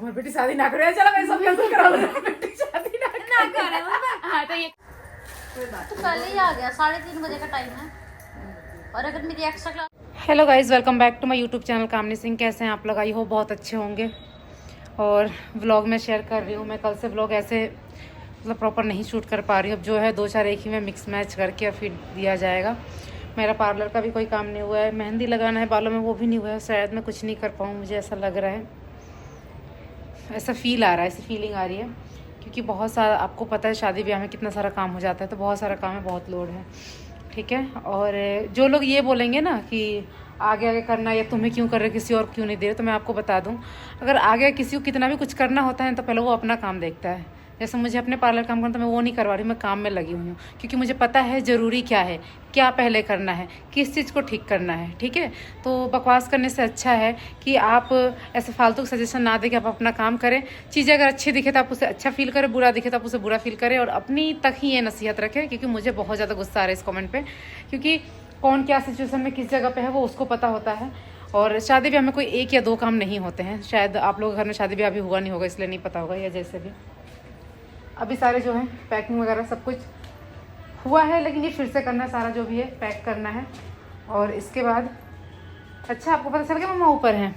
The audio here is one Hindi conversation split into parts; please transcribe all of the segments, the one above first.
हमारी बेटी शादी ना करे, चलो मैं सब कैंसिल करा दूंगा, बेटी शादी ना करे। हाँ तो ये तो कल ही आ गया, 3:30 बजे का टाइम है। और अगर मेरी extra class. Hello guys, welcome back to my YouTube channel Kamni Singh. कैसे हैं आप लोग? आई हो बहुत अच्छे होंगे। और व्लॉग में शेयर कर रही हूँ। मैं कल से व्लॉग ऐसे मतलब प्रॉपर नहीं शूट कर पा रही हूँ। अब जो है 2-4 एक ही में मिक्स मैच करके फिर दिया जाएगा। मेरा पार्लर का भी कोई काम नहीं हुआ है, मेहंदी लगाना है बालों में, वो भी नहीं हुआ है। शायद मैं कुछ नहीं कर पाऊँ, मुझे ऐसा लग रहा है, ऐसा फील आ रहा है, ऐसी फीलिंग आ रही है। क्योंकि बहुत सारा, आपको पता है शादी ब्याह में कितना सारा काम हो जाता है, तो बहुत सारा काम है, बहुत लोड है, ठीक है। और जो लोग ये बोलेंगे ना कि आगे आगे करना या तुम्हें क्यों कर रहे, किसी और क्यों नहीं दे रहे, तो मैं आपको बता दूं, अगर आगे किसी को कितना भी कुछ करना होता है तो पहले वो अपना काम देखता है। जैसे मुझे अपने पार्लर काम करना, तो मैं वो नहीं करवा रही, मैं काम में लगी हुई हूँ। क्योंकि मुझे पता है ज़रूरी क्या है, क्या पहले करना है, किस चीज़ को ठीक करना है, ठीक है। तो बकवास करने से अच्छा है कि आप ऐसे फालतू सजेशन ना दें, कि आप अपना काम करें। चीज़ें अगर अच्छी दिखे तो आप उसे अच्छा फील करें, बुरा दिखे तो आप उसे बुरा फील करें, और अपनी तक ही ये नसीहत रखें। क्योंकि मुझे बहुत ज़्यादा गुस्सा आ रहा है इस कमेंट पर, क्योंकि कौन क्या सिचुएशन में किस जगह पे है वो उसको पता होता है। और शादी ब्याह में कोई 1 या 2 काम नहीं होते हैं। शायद आप लोगों के घर में शादी ब्याह भी हुआ नहीं होगा, इसलिए नहीं पता होगा, या जैसे भी अभी सारे जो है पैकिंग वगैरह सब कुछ हुआ है, लेकिन ये फिर से करना है, सारा जो भी है पैक करना है। और इसके बाद अच्छा, आपको पता चल गया मम्मा ऊपर हैं?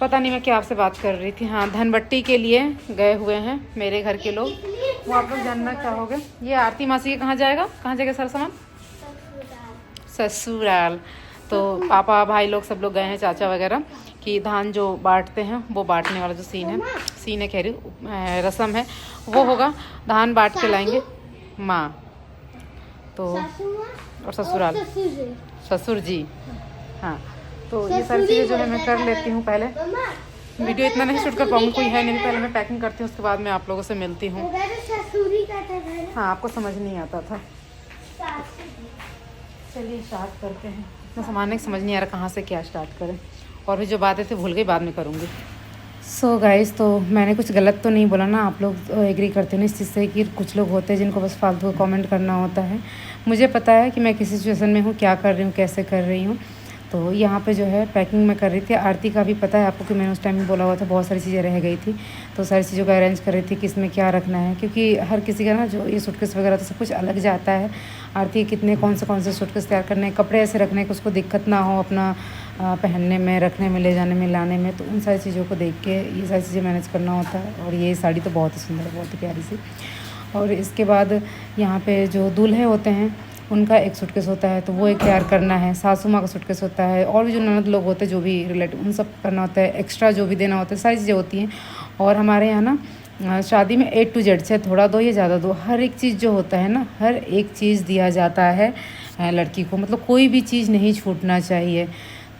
पता नहीं मैं क्या आपसे बात कर रही थी। हाँ, धनबट्टी के लिए गए हुए हैं मेरे घर के लोग, वो आप लोग जानना चाहोगे। ये आरती मासी के कहाँ जाएगा सारा सामान? ससुराल। तो पापा भाई लोग सब लोग गए हैं, चाचा वगैरह, कि धान जो बांटते हैं वो बांटने वाला जो सीन है कह रही रस्म है, वो होगा। धान बांट के लाएंगे माँ तो, और ससुराल ससुर जी। हाँ, तो ये सारी चीज़ें जो है मैं कर लेती हूँ। पहले वीडियो इतना नहीं शूट कर पाऊँगी, कोई है नहीं, पहले मैं पैकिंग करती हूँ, उसके बाद मैं आप लोगों से मिलती हूँ। हाँ, आपको समझ नहीं आता था। चलिए स्टार्ट करते हैं। इतना सामान है, समझ नहीं आ रहा कहाँ से क्या स्टार्ट करें, और भी जो बातें थी भूल गई, बाद में करूँगी। सो गाइस, तो मैंने कुछ गलत तो नहीं बोला ना? आप लोग एग्री करते हैं ना इस चीज़ से कि कुछ लोग होते हैं जिनको बस फालतू का कमेंट करना होता है। मुझे पता है कि मैं किस सिचुएशन में हूँ, क्या कर रही हूँ, कैसे कर रही हूँ। तो यहाँ पे जो है पैकिंग में कर रही थी। आरती का भी पता है आपको कि मैंने उस टाइम में बोला हुआ था, बहुत सारी चीज़ें रह गई थी, तो सारी चीज़ों का अरेंज कर रही थी कि इसमें क्या रखना है। क्योंकि हर किसी का ना जो ये सूटकेस वगैरह तो सब कुछ अलग जाता है। आरती कितने कौन से सूटकेस तैयार करने हैं, कपड़े ऐसे रखने हैं कि उसको दिक्कत ना हो अपना पहनने में, रखने में, ले जाने में, लाने में। तो उन सारी चीज़ों को देख के ये सारी चीज़ें मैनेज करना होता है। और ये साड़ी तो बहुत ही सुंदर है, बहुत ही प्यारी सी। और इसके बाद यहाँ पे जो दूल्हे होते हैं उनका एक सूटकेस होता है, तो वो एक तैयार करना है। सासू माँ का सूटकेस होता है, और भी जो ननद लोग होते हैं, जो भी रिलेटिव, उन सब करना होता है। एक्स्ट्रा जो भी देना होता है, सारी चीज़ें होती हैं। और हमारे यहाँ ना शादी में A to Z, से थोड़ा दो या ज़्यादा दो, हर एक चीज़ जो होता है ना, हर एक चीज़ दिया जाता है लड़की को। मतलब कोई भी चीज़ नहीं छूटना चाहिए।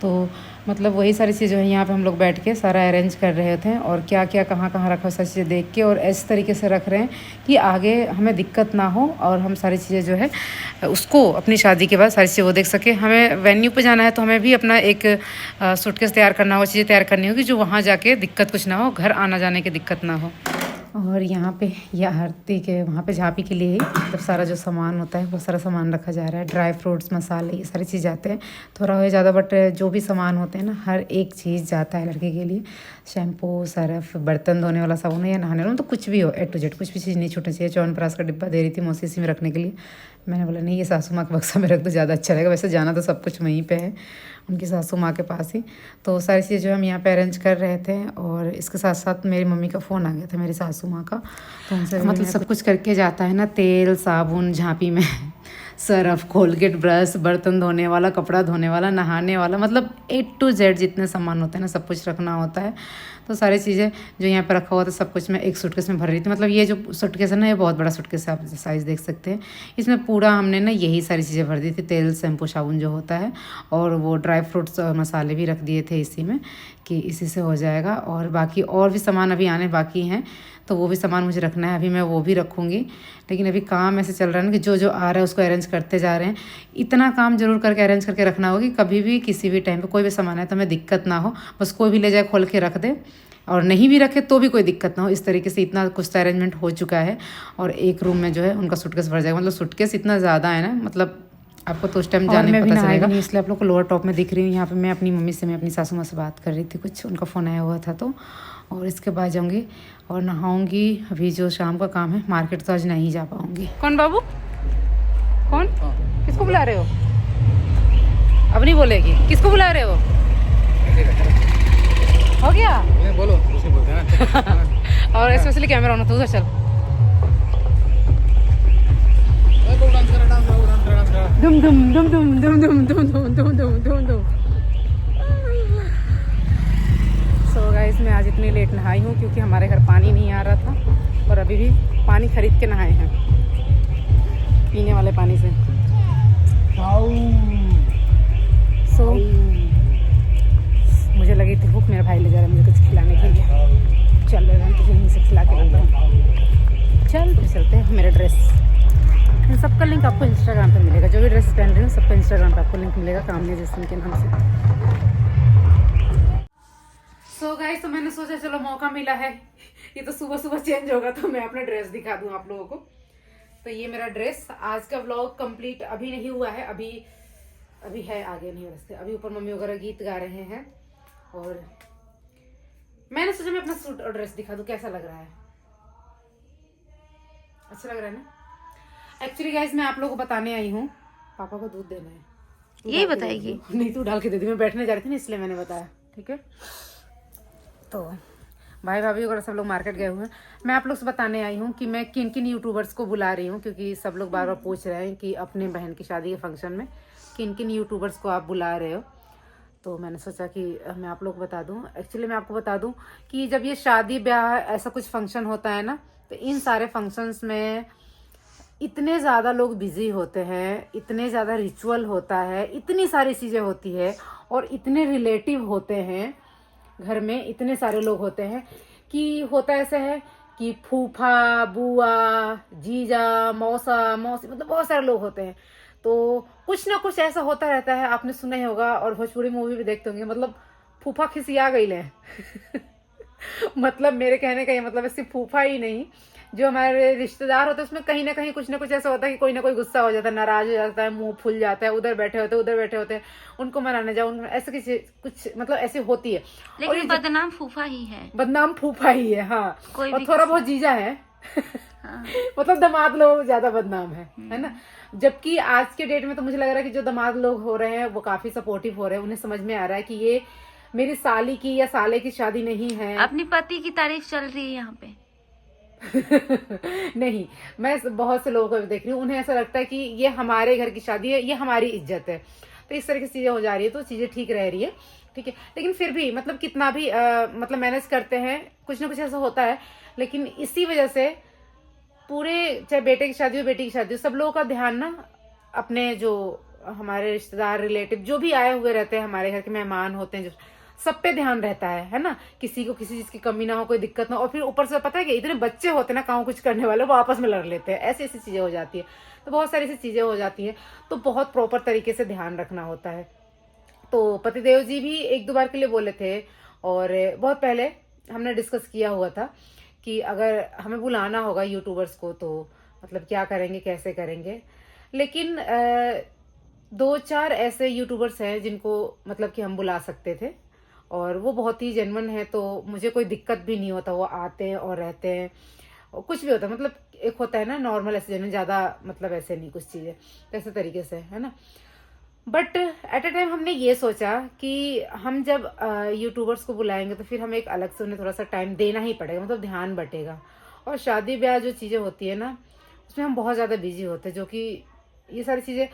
तो मतलब वही सारी चीज़ें हैं। यहाँ पे हम लोग बैठ के सारा अरेंज कर रहे थे, और क्या क्या कहाँ कहाँ रखा, सारी चीज़ें देख के, और इस तरीके से रख रहे हैं कि आगे हमें दिक्कत ना हो, और हम सारी चीज़ें जो है उसको अपनी शादी के बाद सारी चीज़ें वो देख सके। हमें वेन्यू पे जाना है तो हमें भी अपना एक सूटकेस तैयार करना हो, चीज़ें तैयार करनी होगी, जो वहाँ जाके दिक्कत कुछ ना हो, घर आना जाने की दिक्कत ना हो। और यहाँ पे यह आरती के वहाँ पे झाँपी के लिए ही मतलब सारा जो सामान होता है वो सारा सामान रखा जा रहा है। ड्राई फ्रूट्स, मसाले, ये सारी चीज़ जाते हैं, थोड़ा हो ज़्यादा, बट जो भी सामान होते हैं ना, हर एक चीज़ जाता है लड़के के लिए। शैम्पू, सर्फ, बर्तन धोने वाला साबुन या नहाने वाला, तो कुछ भी हो, A to Z, कुछ भी चीज़ नहीं छूटनी चाहिए। च्यवनप्राश का डिब्बा दे रही थी मौसी इसी में रखने के लिए। मैंने बोला नहीं, ये सासू माँ के बक्सा में रख दो, ज़्यादा अच्छा रहेगा। वैसे जाना तो सब कुछ वहीं पे है, उनकी सासू माँ के पास ही। तो सारी चीज़ें जो हम यहाँ पे अरेंज कर रहे थे, और इसके साथ साथ मेरी मम्मी का फ़ोन आ गया था, मेरी सासू माँ का। तो उनसे मतलब सब कुछ करके जाता है ना, तेल, साबुन, झाँपी में सर्फ, कोलगेट, ब्रश, बर्तन धोने वाला, कपड़ा धोने वाला, नहाने वाला, मतलब A to Z जितने सामान होते हैं ना, सब कुछ रखना होता है। तो सारी चीज़ें जो यहाँ पर रखा हुआ था, सब कुछ मैं एक सूटकेस में भर रही थी। मतलब ये जो सूटकेस है ना, ये बहुत बड़ा सूटकेस है, आप साइज़ देख सकते हैं। इसमें पूरा हमने ना यही सारी चीज़ें भर दी थी, तेल, शैम्पू, साबुन जो होता है, और वो ड्राई फ्रूट्स और मसाले भी रख दिए थे इसी में, कि इसी से हो जाएगा। और बाकी और भी सामान अभी आने बाकी हैं, तो वो भी सामान मुझे रखना है, अभी मैं वो भी रखूँगी। लेकिन अभी काम ऐसे चल रहा है ना कि जो आ रहा है उसको अरेंज करते जा रहे हैं। इतना काम जरूर करके अरेंज करके रखना होगा कि कभी भी किसी भी टाइम पे कोई भी सामान है तो हमें दिक्कत ना हो, बस कोई भी ले जाए खोल के रख दे, और नहीं भी रखे तो भी कोई दिक्कत ना हो। इस तरीके से इतना कुछ अरेंजमेंट हो चुका है। और एक रूम में जो है उनका सूटकेस भर जाएगा। मतलब सूटकेस इतना ज़्यादा है ना, मतलब आपको तो उस टाइम जाने में पता चलेगा नहीं, इसलिए आप लोग को लोअर टॉप में दिख रही हूँ। यहाँ पे मैं अपनी मम्मी से, मैं अपनी सासू माँ से बात कर रही थी, कुछ उनका फ़ोन आया हुआ था तो। और इसके बाद जाऊँगी और नहाऊँगी। अभी जो शाम का काम है, मार्केट तो आज नहीं जा पाऊँगी। कौन बाबू, कौन, किसको बुला रहे हो? अब नहीं बोलेगी, किसको बुला रहे हो? हो गया बोलो। और स्पेशली कैमरा ऑन होता है, चल दुम दुम दुम दुम दुम दुम दुम दुम दुम दुम दुम दुम। सो गाइस, मैं आज इतनी लेट नहाई हूँ क्योंकि हमारे घर पानी नहीं आ रहा था और अभी भी पानी खरीद के नहाए हैं, पीने वाले पानी से। सो मुझे लगी थी भूख, मेरा भाई ले जा रहा है मुझे कुछ खिलाने के लिए। चल रहे हैं तो यहीं से खिला के लेते हैं। चल फिर चलते हैं। मेरा ड्रेस, इन सबका लिंक आपको इंस्टाग्राम पे मिलेगा। जो भी ड्रेस पहन रही हूँ सबका इंस्टाग्राम पे आपको लिंक मिलेगा, कामनी जैस्मिन के नाम से। सो गाइस, तो मैंने सोचा चलो मौका मिला है, ये तो सुबह सुबह चेंज होगा तो मैं अपना ड्रेस दिखा दूँ आप लोगों को। तो ये मेरा ड्रेस। आज का व्लॉग कंप्लीट अभी नहीं हुआ है, अभी है आगे, नहीं रस्ते। अभी ऊपर मम्मी वगैरह गीत गा रहे हैं और मैंने सोचा मैं अपना सूट और ड्रेस दिखा दूँ, कैसा लग रहा है? अच्छा लग रहा है ना? एक्चुअली गाइस, मैं आप लोगों को बताने आई हूँ, पापा को दूध देना है। यही बताएगी? नहीं, तू डाल के दे दी, मैं बैठने जा रही थी ना इसलिए मैंने बताया। ठीक है, तो भाई भाभी वगैरह सब लोग मार्केट गए हुए हैं। मैं आप लोग से बताने आई हूँ कि मैं किन किन यूट्यूबर्स को बुला रही हूँ, क्योंकि सब लोग बार बार पूछ रहे हैं कि अपने बहन की शादी के फंक्शन में किन किन यूट्यूबर्स को आप बुला रहे हो। तो मैंने सोचा कि मैं आप लोग को बता दूं। एक्चुअली मैं आपको बता दूं कि जब ये शादी ब्याह ऐसा कुछ फंक्शन होता है ना, तो इन सारे फंक्शंस में इतने ज़्यादा लोग बिजी होते हैं, इतने ज़्यादा रिचुअल होता है, इतनी सारी चीज़ें होती है और इतने रिलेटिव होते हैं घर में, इतने सारे लोग होते हैं कि होता ऐसा है कि फूफा, बुआ, जीजा, मौसा, मौसी, मतलब बहुत सारे लोग होते हैं। तो कुछ ना कुछ ऐसा होता रहता है, आपने सुना ही होगा और भोजपुरी मूवी भी देखते होंगे, मतलब फूफा खिसिया गई ले मतलब मेरे कहने का ये मतलब है सिर्फ फूफा ही नहीं, जो हमारे रिश्तेदार होते हैं उसमें कहीं ना कहीं कुछ ना कुछ ऐसा होता है कि कोई ना कोई गुस्सा हो जाता है, नाराज हो जाता है, मुंह फूल जाता है, उधर बैठे होते हैं, उनको मनाने जाओ, ऐसे किसी कुछ मतलब ऐसी होती है। लेकिन बदनाम फूफा ही है, बदनाम फूफा ही है। हाँ, और थोड़ा बहुत जीजा है हाँ। मतलब दामाद लोग ज्यादा बदनाम है ना। जबकि आज के डेट में तो मुझे लग रहा है कि जो दामाद लोग हो रहे हैं वो काफी सपोर्टिव हो रहे हैं, उन्हें समझ में आ रहा है कि ये मेरी साली की या साले की शादी नहीं है। अपनी पति की तारीफ चल रही है यहाँ पे नहीं, मैं बहुत से लोगों को देख रही हूँ, उन्हें ऐसा लगता है कि ये हमारे घर की शादी है, ये हमारी इज्जत है। तो इस तरह की चीजें हो जा रही है, तो चीजें ठीक रह रही है, ठीक है। लेकिन फिर भी मतलब कितना भी मतलब मैनेज करते हैं, कुछ ना कुछ ऐसा होता है। लेकिन इसी वजह से पूरे, चाहे बेटे की शादी हो बेटी की शादी हो, सब लोगों का ध्यान ना अपने जो हमारे रिश्तेदार रिलेटिव जो भी आए हुए रहते हैं, हमारे घर के मेहमान होते हैं, जो सब पे ध्यान रहता है ना। किसी को किसी चीज की कमी ना हो, कोई दिक्कत ना हो। और फिर ऊपर से पता है कि इतने बच्चे होते हैं ना काम कुछ करने वाले, वो आपस में लड़ लेते हैं, ऐसी ऐसी चीजें हो जाती है। तो बहुत सारी ऐसी चीजें हो जाती हैं, तो बहुत प्रॉपर तरीके से ध्यान रखना होता है। तो पतिदेव जी भी एक दो बार के लिए बोले थे और बहुत पहले हमने डिस्कस किया हुआ था कि अगर हमें बुलाना होगा यूट्यूबर्स को तो मतलब क्या करेंगे, कैसे करेंगे। लेकिन 2-4 ऐसे यूट्यूबर्स हैं जिनको मतलब कि हम बुला सकते थे और वो बहुत ही जेन्युइन है, तो मुझे कोई दिक्कत भी नहीं होता। वो आते हैं और रहते हैं और कुछ भी होता है, मतलब एक होता है ना नॉर्मल ऐसे जेन्युइन, ज़्यादा मतलब ऐसे नहीं कुछ चीज़ें, ऐसे तरीके से है ना। बट एट अ टाइम हमने ये सोचा कि हम जब यूट्यूबर्स को बुलाएंगे तो फिर हमें एक अलग से उन्हें थोड़ा सा टाइम देना ही पड़ेगा, मतलब ध्यान बटेगा। और शादी ब्याह जो चीज़ें होती है ना, उसमें हम बहुत ज़्यादा बिजी होते हैं, जो कि ये सारी चीज़ें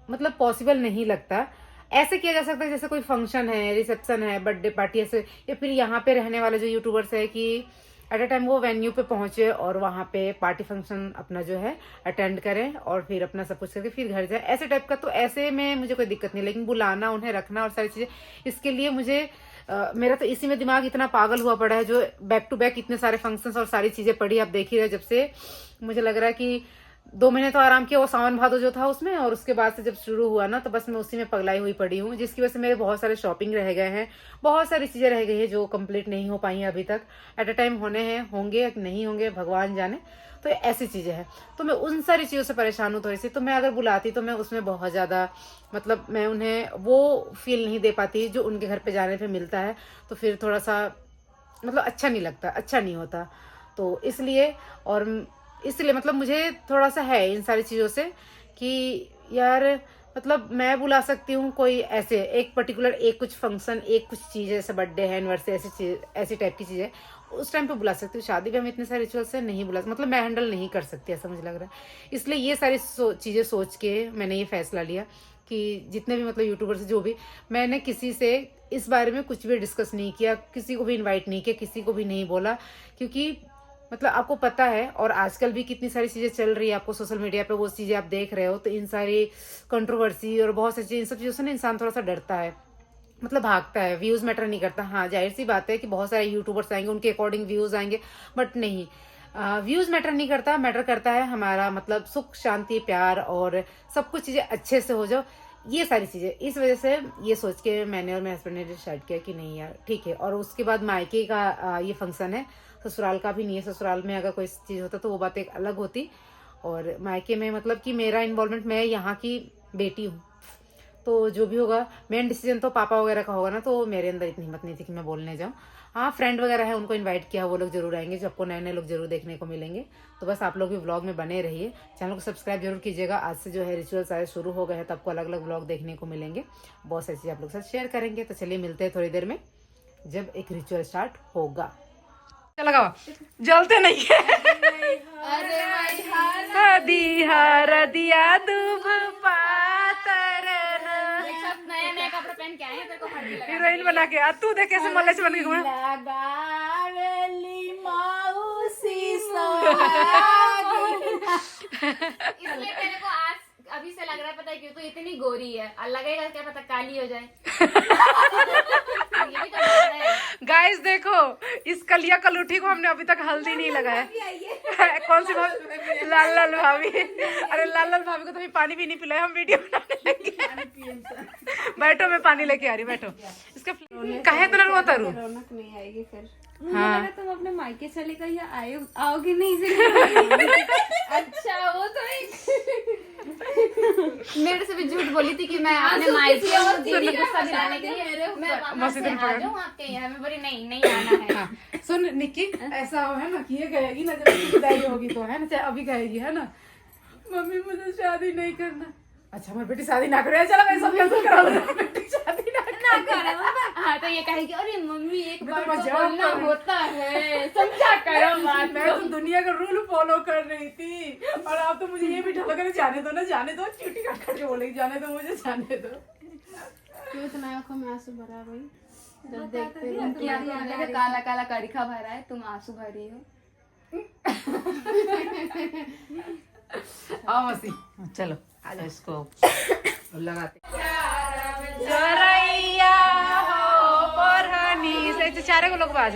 मतलब पॉसिबल नहीं लगता। ऐसे किया जा सकता है जैसे कोई फंक्शन है, रिसेप्शन है, बर्थडे पार्टी ऐसे, या फिर यहाँ पे रहने वाले जो यूट्यूबर्स है कि एट अ टाइम वो वेन्यू पे पहुंचे और वहाँ पे पार्टी फंक्शन अपना जो है अटेंड करें और फिर अपना सब कुछ करके फिर घर जाए, ऐसे टाइप का। तो ऐसे में मुझे कोई दिक्कत नहीं, लेकिन बुलाना, उन्हें रखना और सारी चीजें, इसके लिए मुझे मेरा तो इसी में दिमाग इतना पागल हुआ पड़ा है, जो बैक टू बैक इतने सारे फंक्शंस और सारी चीजें पड़ी, आप देख ही रहे जब से। मुझे लग रहा है कि 2 महीने तो आराम किया, वो सावन भादो जो था उसमें, और उसके बाद से जब शुरू हुआ ना तो बस मैं उसी में पगलाई हुई पड़ी हूँ, जिसकी वजह से मेरे बहुत सारे शॉपिंग रह गए हैं, बहुत सारी चीज़ें रह गई है जो कंप्लीट नहीं हो पाई हैं अभी तक। एट अ टाइम होने हैं, होंगे या नहीं होंगे भगवान जाने। तो ऐसी चीज़ें हैं, तो मैं उन सारी चीज़ों से परेशान हूँ थोड़ी सी। तो मैं अगर बुलाती तो मैं उसमें बहुत ज़्यादा मतलब मैं उन्हें वो फील नहीं दे पाती जो उनके घर पे जाने पे मिलता है। तो फिर थोड़ा सा मतलब अच्छा नहीं लगता, अच्छा नहीं होता। तो इसलिए मतलब मुझे थोड़ा सा है इन सारी चीज़ों से कि यार मतलब मैं बुला सकती हूँ कोई ऐसे एक पर्टिकुलर एक कुछ फंक्शन, एक कुछ चीज़ जैसे बर्थडे है, एनिवर्सरी, ऐसी चीज, ऐसी टाइप की चीज़ें उस टाइम पे बुला सकती हूँ। शादी में हम इतने सारे रिचुअल से नहीं बुला, मतलब मैं हैंडल नहीं कर सकती, ऐसा मुझे लग रहा है। इसलिए ये सारी चीज़ें सोच के मैंने ये फैसला लिया कि जितने भी मतलब यूट्यूबर से जो भी, मैंने किसी से इस बारे में कुछ भी डिस्कस नहीं किया, किसी को भी इनवाइट नहीं किया, किसी को भी नहीं बोला। क्योंकि मतलब आपको पता है, और आजकल भी कितनी सारी चीज़ें चल रही है, आपको सोशल मीडिया पे वो चीज़ें आप देख रहे हो, तो इन सारी कंट्रोवर्सी और बहुत सारी चीज़, इन सब चीज़ों से ना इंसान थोड़ा सा डरता है, मतलब भागता है। व्यूज़ मैटर नहीं करता। हाँ जाहिर सी बात है कि बहुत सारे यूट्यूबर्स आएंगे, उनके अकॉर्डिंग व्यूज़ आएंगे, बट नहीं, व्यूज़ मैटर नहीं करता। मैटर करता है हमारा मतलब सुख शांति प्यार और सब कुछ चीज़ें अच्छे से हो जाओ, ये सारी चीज़ें। इस वजह से ये सोच के मैंने और मेरे हस्बैंड ने डिसाइड किया कि नहीं यार ठीक है। और उसके बाद मायके का ये फंक्शन है, ससुराल का भी नहीं है। ससुराल में अगर कोई चीज़ होता तो वो बात एक अलग होती, और मायके में मतलब कि मेरा इन्वॉल्वमेंट, मैं यहाँ की बेटी हूँ, तो जो भी होगा मेन डिसीजन तो पापा वगैरह का होगा ना। तो मेरे अंदर इतनी हिम्मत नहीं थी कि मैं बोलने जाऊँ। हाँ फ्रेंड वगैरह है, उनको इनवाइट किया, वो लोग जरूर आएंगे, जो आपको नए नए लोग जरूर देखने को मिलेंगे। तो बस आप लोग भी व्लॉग में बने रहिए, चैनल को सब्सक्राइब जरूर कीजिएगा। आज से जो है रिचुअल्स सारे शुरू हो गए हैं, तो आपको अलग अलग व्लॉग देखने को मिलेंगे, बहुत सारी चीज़ आप लोग के साथ शेयर करेंगे। तो चलिए मिलते हैं थोड़ी देर में जब एक रिचुअल स्टार्ट होगा। लगाओ, जलते नहीं है। हरदिया दूब नया नया कपड़ा पहन के आए हैं, तेरे को हल्दी लगा हीरोइन बना के आ तू, देख कैसे मल्ले से बन के घूम। इसलिए तेरे को आज अभी से लग रहा है, पता है क्यों? तो इतनी गोरी है, और लगेगा क्या पता काली हो जाए। ये भी तो बात है। गाइस देखो, इस कलिया कलूठी को हमने अभी तक हल्दी नहीं लगाया। कौन सी भाभी? लाल लाल भाभी। अरे लाल लाल भाभी को तो अभी पानी भी नहीं पिलाया, हम वीडियो बनाने लगे। बैठो, मैं पानी लेके आ रही, बैठो। इसका काहे इतना रोता रू? रौनक नहीं आएगी फिर। हाँ तुम अपने मायके चले गई या आओगे नहीं से? अच्छा वो तो मेरे से भी झूठ बोली थी कि मैं अपने मायके और दीदी को गुस्सा दिलाने के लिए मैं वहां से आ जाऊं आपके यहाँ। मैं बोली नहीं नहीं आना है। हाँ। सुन निक्की, ऐसा है ना कि ये कहेगी ना जब इसकी विदाई होगी तो, है ना, चाहे अभी कहेगी, है ना, मम्मी मुझे शादी नहीं करना। अच्छा हमारी बेटी शादी ना करे, चलो मैं सब कैंसिल करा दूंगा, बेटी शादी ना करे। हाँ तो ये कहेगी अरे मम्मी एक बार तो तो जवाब बोलना करूं। होता है, समझा करो बात। मैं तो दुनिया का रूल फॉलो कर रही थी, और आप तो मुझे ये भी ढला कर जाने दो ना, जाने दो, चीटी काट करके बोलेगी जाने दो, मुझे जाने दो। क्यों तुम्हारी आंखों में आंसू भरा भाई? जब देखते हो, तुम देखो काला काला कड़िखा भरा है, तुम आंसू भरी हो। आओ मसी, चलो इसको लगाते। जोरैया हो परहनी से चारे को लोग बाज।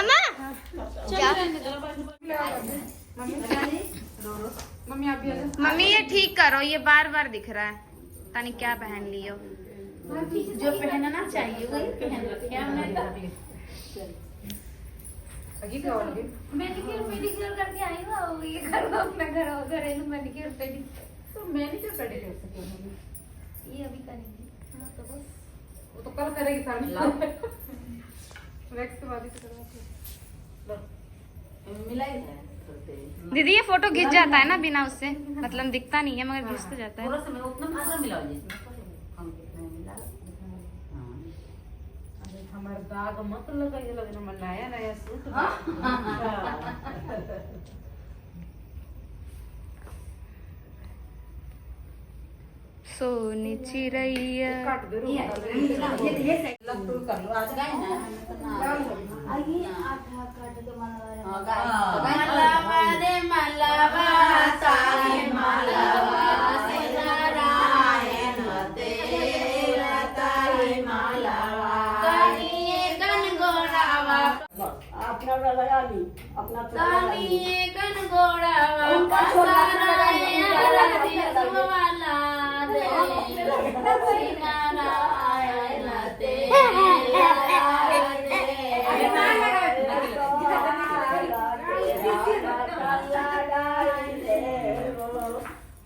मम्मा क्या मम्मी आप भी आ जाओ। मम्मी ये ठीक करो, ये बार बार दिख रहा है, पता नहीं क्या पहन लियो। जो पहनना चाहिए वही पहन रखे हमने तो। मेडिक्योर करके आई हो, ये करो अपना घरेलू मेडिक्योर पेडिक्योर। तो मैनिक्योर पेडिक्योर से क्यों होगी? ये अभी करेंगे। हाँ तो बस वो तो कल करेगी साड़ी वैक्स के बाद ही तो करवाती दीदी ये फोटो घिस जाता है ना बिना उससे, मतलब दिखता नहीं है मगर घिस तो जाता है। हमारा दाग मत लगाइए, लगना मैं नया नया सूट सोनी चिड़ैया काट दे रो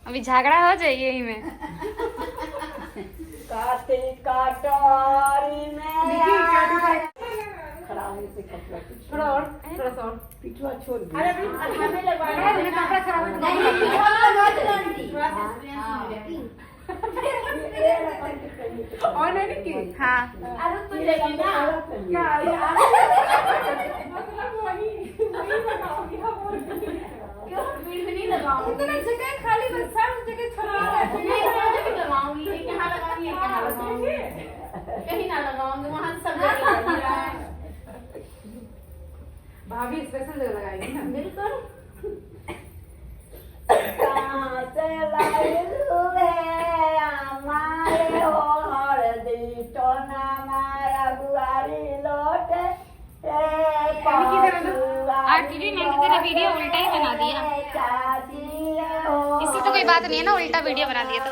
अभी झगड़ा हो जाए यही में। थोड़ा और थोड़ा सा और पिछवा छोड़ दे। अरे हमें लगवाना है कपड़ा खराब है और नहीं की हाँ अरे तो लेगी ना मतलब वही लगाओगी हम और क्यों भीड़ नहीं लगाऊंगी इतना जगह खाली बस सब जगह छोड़ा है नहीं मैं लगाऊंगी, एक यहाँ लगाऊंगी एक यहाँ लगाऊंगी, कहीं ना लगाऊंगी, वहाँ सब जगह लग रहा है। भाभी स्पेशल जगह लगाएगी ना बिल्कुल आरटीवी मैंने तेरा वीडियो उल्टा ही बना दिया, इससे तो कोई बात नहीं है ना, उल्टा वीडियो बना दिया तो।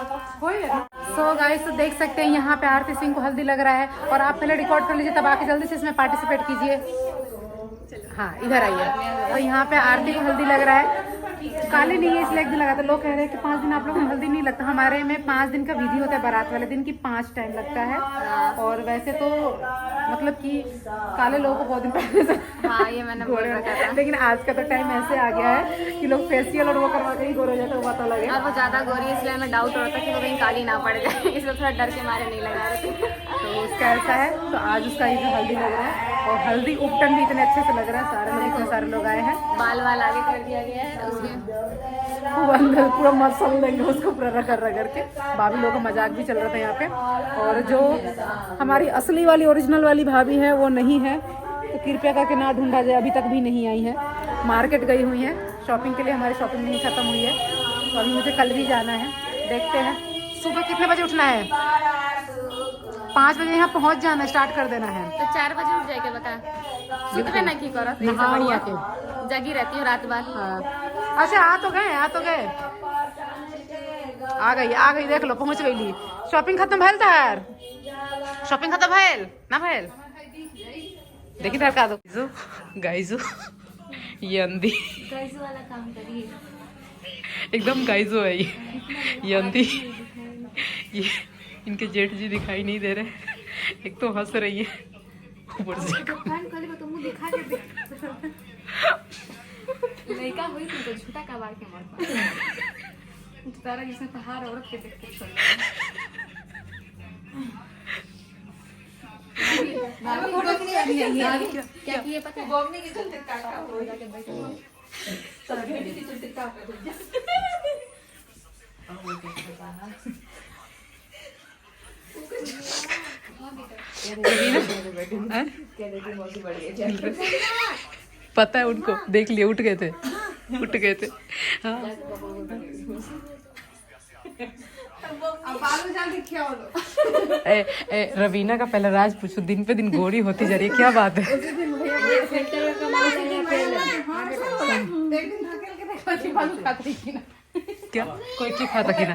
सो गाइस तो देख सकते हैं यहाँ पे आरती सिंह को हल्दी लग रहा है और आप पहले रिकॉर्ड कर लीजिए, तब आके जल्दी से इसमें पार्टिसिपेट कीजिए। हाँ इधर आइए। तो यहाँ पे आरती को हल्दी लग रहा है, काले नहीं है इसलिए एक दिन लगा था। लोग कह रहे हैं कि 5 दिन आप लोगों को हल्दी नहीं लगता, हमारे में 5 दिन का विधि होता है, बारात वाले दिन की 5 टाइम लगता है। और वैसे तो मतलब कि काले लोगों को बहुत दिन पहले से हाँ ये मैंने बोल रखा था, लेकिन आज का तो टाइम ऐसे आ गया है कि लोग फेशियल और वो करवा के ही गोरे हो जाते, वो बात अलग है। और वो ज्यादा गोरी है इसलिए हमें डाउट हो रहा था कि वो कहीं काली ना पड़ जाए, इसलिए थोड़ा डर के मारे नहीं लगा रहे थे। तो उसका ऐसा है, तो आज उसका ये जो हल्दी लग रहा है, और हल्दी उपटन भी इतने अच्छे से लग रहा है, सारे लोग इतने सारे लोग आए हैं। बाल वाल आगे कर दिया गया है उसमें, वो अंदर पूरा मसल देंगे उसको पूरा रगड़ के। भाभी लोगों का मजाक भी चल रहा था यहाँ पे। और जो हमारी असली वाली ओरिजिनल वाली भाभी है वो नहीं है, तो कृपया करके ना ढूंढा जाए, अभी तक भी नहीं आई है। मार्केट गई हुई है शॉपिंग के लिए, हमारी शॉपिंग नहीं खत्म हुई है, तो अभी मुझे कल भी जाना है। देखते हैं सुबह कितने बजे उठना है, 5 बजे यहाँ पहुँच जाना, स्टार्ट कर देना है। तो 4 बजे उठ जाएगा बता, सुतबे ना की करो, नहा हुआ के। जगी रहती हूँ रात भर। हाँ अच्छा आ तो गए आ गई देख लो पहुँच गई। शॉपिंग खत्म भैल तार, शॉपिंग खत्म भैल ना भैल, देखी तार का दो गाइजो ये अंधी गाइस वाला काम करिए, एकदम गाइजो है ये अंधी। ये इनके जेठ जी दिखाई नहीं दे रहे, एक तो हंस रही है ऊपर से। लड़का हुई तो झूठा कबाड़ के मरता तारा जिसने पहाड़ औरत के देख के छोड़ क्या किए पता है, बोलने के चलते काका हो जाके बैठे के चलते काका हो जा। पता है उनको, देख लिए उठ गए थे हाँ। रवीना का पहला राज पूछो, दिन पे दिन गोरी होती जा रही है, क्या बात है? क्या कोई की खाता कि ना